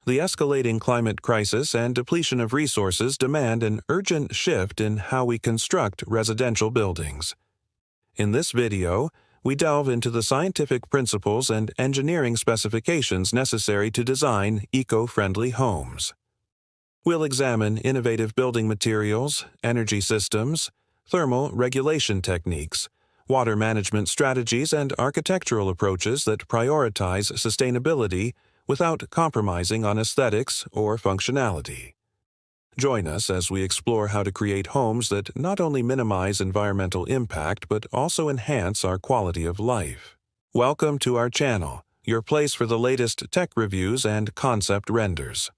The escalating climate crisis and depletion of resources demand an urgent shift in how we construct residential buildings. In this video, we delve into the scientific principles and engineering specifications necessary to design eco-friendly homes. We'll examine innovative building materials, energy systems, thermal regulation techniques, water management strategies, and architectural approaches that prioritize sustainability without compromising on aesthetics or functionality. Join us as we explore how to create homes that not only minimize environmental impact but also enhance our quality of life. Welcome to our channel, your place for the latest tech reviews and concept renders.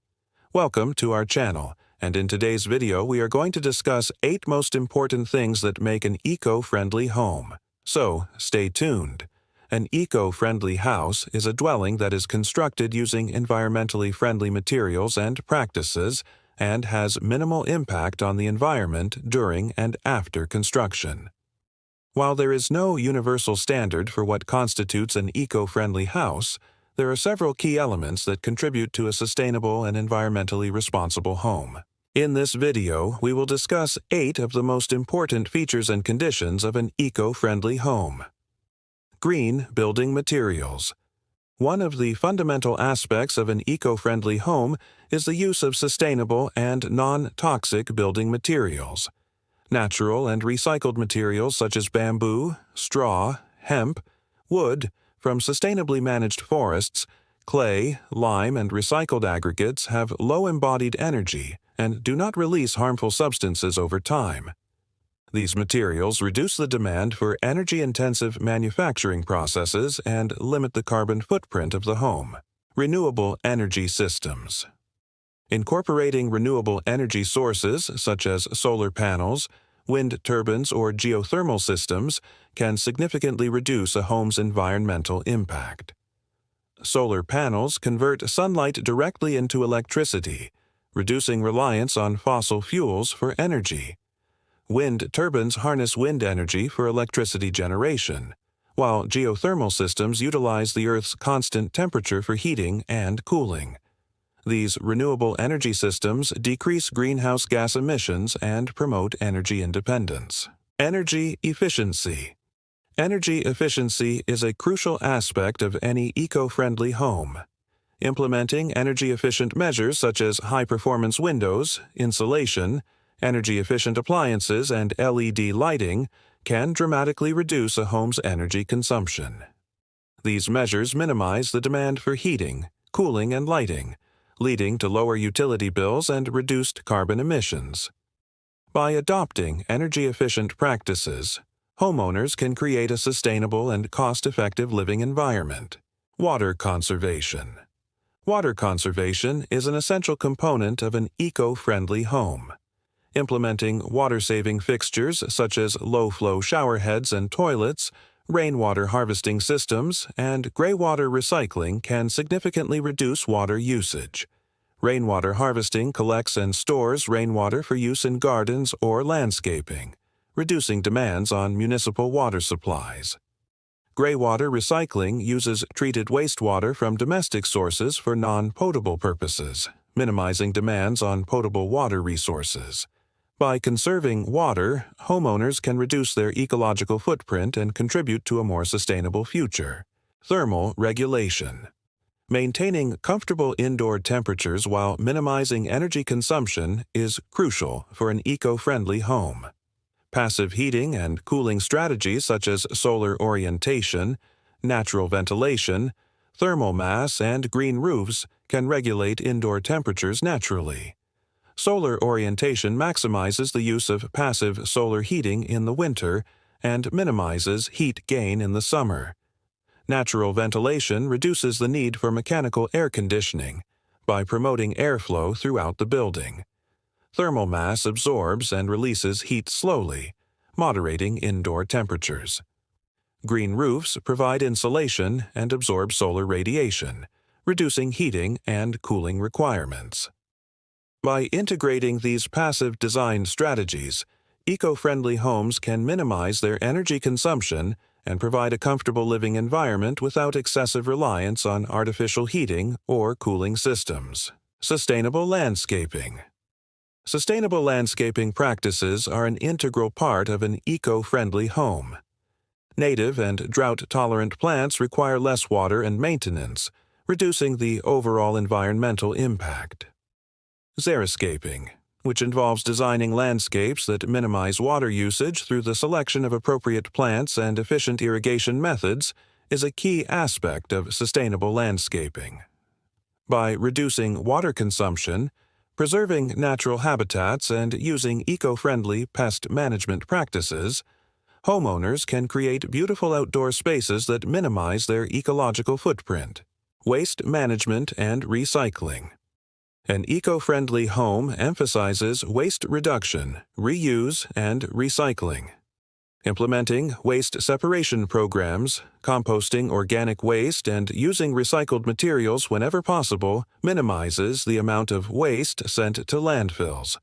Welcome to our channel, and in today's video we are going to discuss 8 most important things that make an eco-friendly home. So, stay tuned. An eco-friendly house is a dwelling that is constructed using environmentally friendly materials and practices and has minimal impact on the environment during and after construction. While there is no universal standard for what constitutes an eco-friendly house, there are several key elements that contribute to a sustainable and environmentally responsible home. In this video, we will discuss 8 of the most important features and conditions of an eco-friendly home. Green building materials. One of the fundamental aspects of an eco-friendly home is the use of sustainable and non-toxic building materials. Natural and recycled materials such as bamboo, straw, hemp, wood, from sustainably managed forests, clay, lime, and recycled aggregates have low embodied energy and do not release harmful substances over time. These materials reduce the demand for energy-intensive manufacturing processes and limit the carbon footprint of the home. Renewable energy systems. Incorporating renewable energy sources such as solar panels, wind turbines, or geothermal systems can significantly reduce a home's environmental impact. Solar panels convert sunlight directly into electricity, reducing reliance on fossil fuels for energy. Wind turbines harness wind energy for electricity generation, while geothermal systems utilize the Earth's constant temperature for heating and cooling. These renewable energy systems decrease greenhouse gas emissions and promote energy independence. Energy efficiency. Energy efficiency is a crucial aspect of any eco-friendly home. Implementing energy-efficient measures such as high-performance windows, insulation, energy-efficient appliances, and LED lighting can dramatically reduce a home's energy consumption. These measures minimize the demand for heating, cooling, and lighting, leading to lower utility bills and reduced carbon emissions. By adopting energy-efficient practices, homeowners can create a sustainable and cost-effective living environment. Water conservation. Water conservation is an essential component of an eco-friendly home. Implementing water-saving fixtures such as low-flow shower heads and toilets, rainwater harvesting systems, and gray water recycling can significantly reduce water usage. Rainwater harvesting collects and stores rainwater for use in gardens or landscaping, reducing demands on municipal water supplies. Gray water recycling uses treated wastewater from domestic sources for non-potable purposes, minimizing demands on potable water resources. By conserving water, homeowners can reduce their ecological footprint and contribute to a more sustainable future. Thermal regulation. Maintaining comfortable indoor temperatures while minimizing energy consumption is crucial for an eco-friendly home. Passive heating and cooling strategies such as solar orientation, natural ventilation, thermal mass, and green roofs can regulate indoor temperatures naturally. Solar orientation maximizes the use of passive solar heating in the winter and minimizes heat gain in the summer. Natural ventilation reduces the need for mechanical air conditioning by promoting airflow throughout the building. Thermal mass absorbs and releases heat slowly, moderating indoor temperatures. Green roofs provide insulation and absorb solar radiation, reducing heating and cooling requirements. By integrating these passive design strategies, eco-friendly homes can minimize their energy consumption and provide a comfortable living environment without excessive reliance on artificial heating or cooling systems. Sustainable landscaping. Sustainable landscaping practices are an integral part of an eco-friendly home. Native and drought-tolerant plants require less water and maintenance, reducing the overall environmental impact. Xeriscaping, which involves designing landscapes that minimize water usage through the selection of appropriate plants and efficient irrigation methods, is a key aspect of sustainable landscaping. By reducing water consumption, preserving natural habitats, and using eco-friendly pest management practices, homeowners can create beautiful outdoor spaces that minimize their ecological footprint. Waste management and recycling. An eco-friendly home emphasizes waste reduction, reuse, and recycling. Implementing waste separation programs, composting organic waste, and using recycled materials whenever possible minimizes the amount of waste sent to landfills.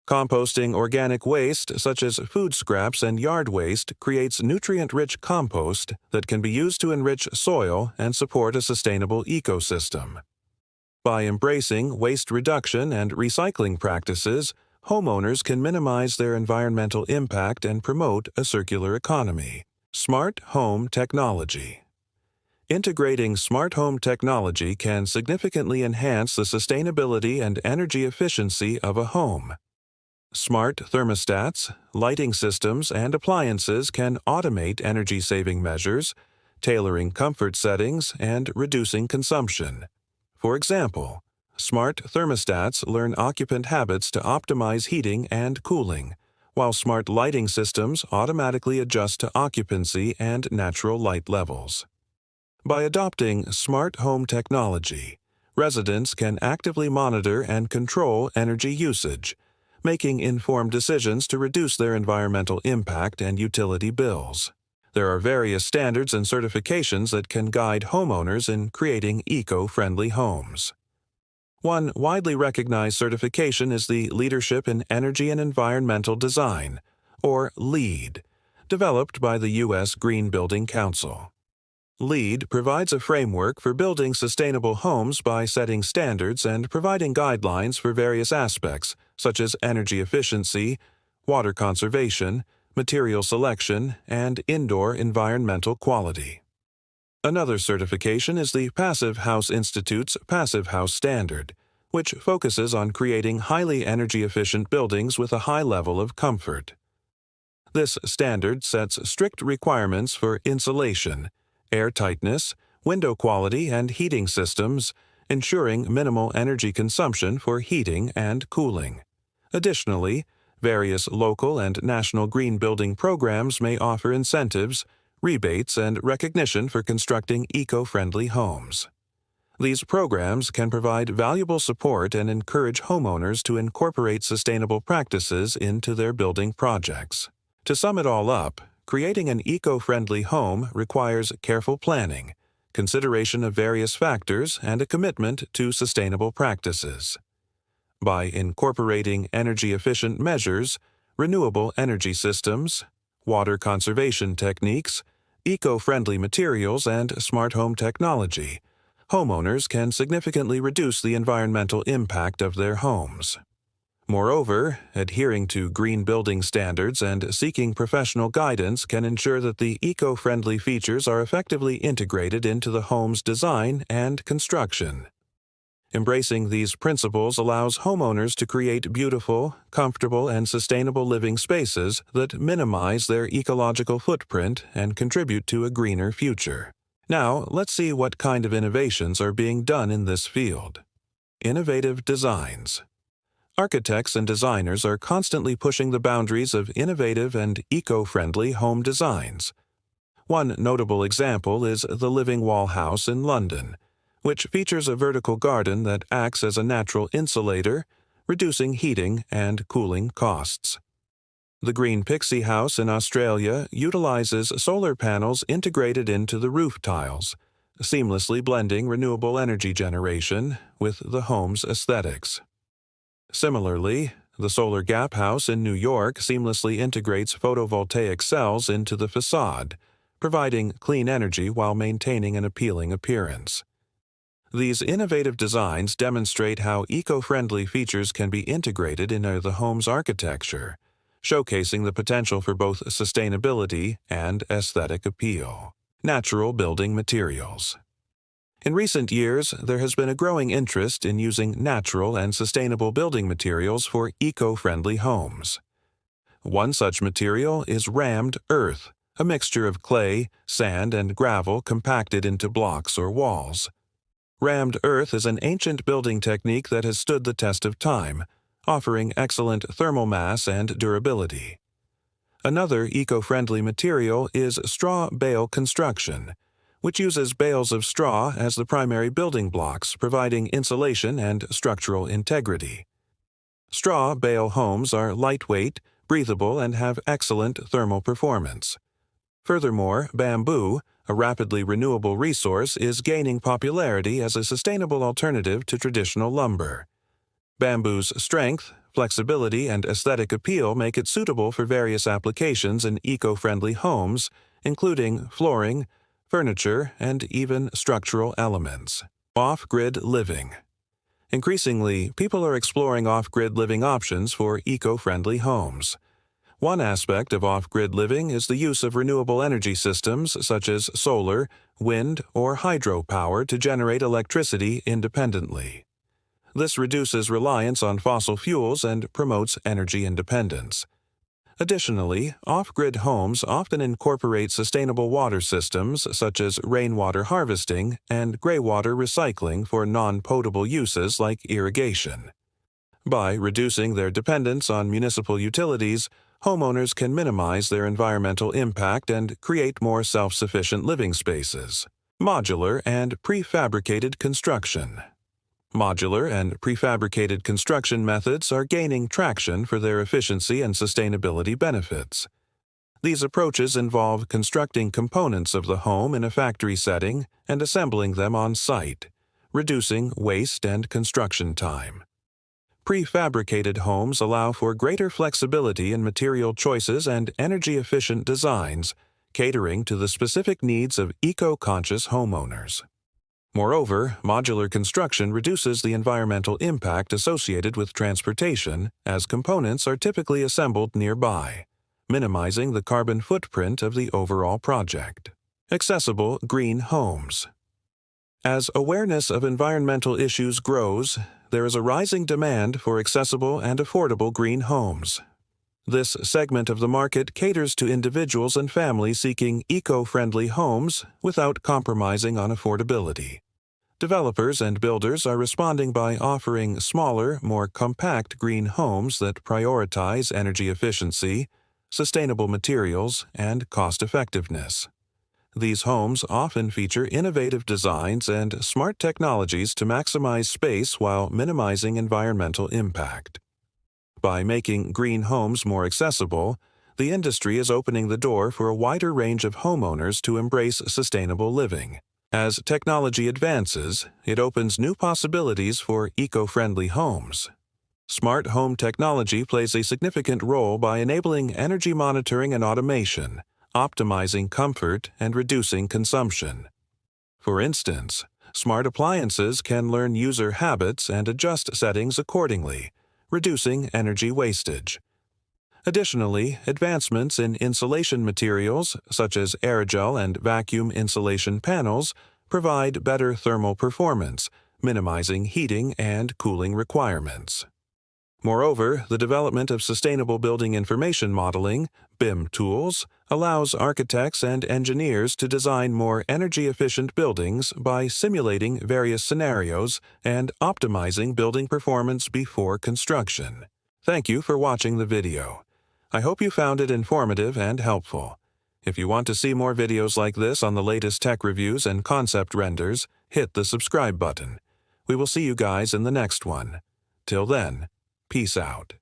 Composting organic waste, such as food scraps and yard waste, creates nutrient-rich compost that can be used to enrich soil and support a sustainable ecosystem. By embracing waste reduction and recycling practices, homeowners can minimize their environmental impact and promote a circular economy. Smart home technology. Integrating smart home technology can significantly enhance the sustainability and energy efficiency of a home. Smart thermostats, lighting systems, and appliances can automate energy-saving measures, tailoring comfort settings, and reducing consumption. For example, smart thermostats learn occupant habits to optimize heating and cooling, while smart lighting systems automatically adjust to occupancy and natural light levels. By adopting smart home technology, residents can actively monitor and control energy usage, making informed decisions to reduce their environmental impact and utility bills. There are various standards and certifications that can guide homeowners in creating eco-friendly homes. One widely recognized certification is the Leadership in Energy and Environmental Design, or LEED, developed by the U.S. Green Building Council. LEED provides a framework for building sustainable homes by setting standards and providing guidelines for various aspects, such as energy efficiency, water conservation, material selection, and indoor environmental quality. Another certification is the Passive House Institute's Passive House Standard, which focuses on creating highly energy-efficient buildings with a high level of comfort. This standard sets strict requirements for insulation, air tightness, window quality, and heating systems, ensuring minimal energy consumption for heating and cooling. Additionally, various local and national green building programs may offer incentives, rebates, and recognition for constructing eco-friendly homes. These programs can provide valuable support and encourage homeowners to incorporate sustainable practices into their building projects. To sum it all up, creating an eco-friendly home requires careful planning, consideration of various factors, and a commitment to sustainable practices. By incorporating energy-efficient measures, renewable energy systems, water conservation techniques, eco-friendly materials, and smart home technology, homeowners can significantly reduce the environmental impact of their homes. Moreover, adhering to green building standards and seeking professional guidance can ensure that the eco-friendly features are effectively integrated into the home's design and construction. Embracing these principles allows homeowners to create beautiful, comfortable, and sustainable living spaces that minimize their ecological footprint and contribute to a greener future. Now, let's see what kind of innovations are being done in this field. Innovative designs. Architects and designers are constantly pushing the boundaries of innovative and eco-friendly home designs. One notable example is the Living Wall House in London, which features a vertical garden that acts as a natural insulator, reducing heating and cooling costs. The Green Pixie House in Australia utilizes solar panels integrated into the roof tiles, seamlessly blending renewable energy generation with the home's aesthetics. Similarly, the Solar Gap House in New York seamlessly integrates photovoltaic cells into the facade, providing clean energy while maintaining an appealing appearance. These innovative designs demonstrate how eco-friendly features can be integrated into the home's architecture, showcasing the potential for both sustainability and aesthetic appeal. Natural building materials. In recent years, there has been a growing interest in using natural and sustainable building materials for eco-friendly homes. One such material is rammed earth, a mixture of clay, sand, and gravel compacted into blocks or walls. Rammed earth is an ancient building technique that has stood the test of time, offering excellent thermal mass and durability. Another eco-friendly material is straw bale construction, which uses bales of straw as the primary building blocks, providing insulation and structural integrity. Straw bale homes are lightweight, breathable, and have excellent thermal performance. Furthermore, bamboo, a rapidly renewable resource, is gaining popularity as a sustainable alternative to traditional lumber. Bamboo's strength, flexibility, and aesthetic appeal make it suitable for various applications in eco-friendly homes, including flooring, furniture, and even structural elements. Off-grid living. Increasingly, people are exploring off-grid living options for eco-friendly homes. One aspect of off-grid living is the use of renewable energy systems such as solar, wind, or hydropower to generate electricity independently. This reduces reliance on fossil fuels and promotes energy independence. Additionally, off-grid homes often incorporate sustainable water systems such as rainwater harvesting and greywater recycling for non-potable uses like irrigation. By reducing their dependence on municipal utilities, homeowners can minimize their environmental impact and create more self-sufficient living spaces. Modular and prefabricated construction. Modular and prefabricated construction methods are gaining traction for their efficiency and sustainability benefits. These approaches involve constructing components of the home in a factory setting and assembling them on site, reducing waste and construction time. Prefabricated homes allow for greater flexibility in material choices and energy-efficient designs, catering to the specific needs of eco-conscious homeowners. Moreover, modular construction reduces the environmental impact associated with transportation, as components are typically assembled nearby, minimizing the carbon footprint of the overall project. Accessible green homes. As awareness of environmental issues grows, there is a rising demand for accessible and affordable green homes. This segment of the market caters to individuals and families seeking eco-friendly homes without compromising on affordability. Developers and builders are responding by offering smaller, more compact green homes that prioritize energy efficiency, sustainable materials, and cost-effectiveness. These homes often feature innovative designs and smart technologies to maximize space while minimizing environmental impact. By making green homes more accessible, the industry is opening the door for a wider range of homeowners to embrace sustainable living. As technology advances, it opens new possibilities for eco-friendly homes. Smart home technology plays a significant role by enabling energy monitoring and automation, optimizing comfort and reducing consumption. For instance, smart appliances can learn user habits and adjust settings accordingly, reducing energy wastage. Additionally, advancements in insulation materials, such as aerogel and vacuum insulation panels, provide better thermal performance, minimizing heating and cooling requirements. Moreover, the development of sustainable building information modeling, BIM tools, allows architects and engineers to design more energy-efficient buildings by simulating various scenarios and optimizing building performance before construction. Thank you for watching the video. I hope you found it informative and helpful. If you want to see more videos like this on the latest tech reviews and concept renders, hit the subscribe button. We will see you guys in the next one. Till then, peace out.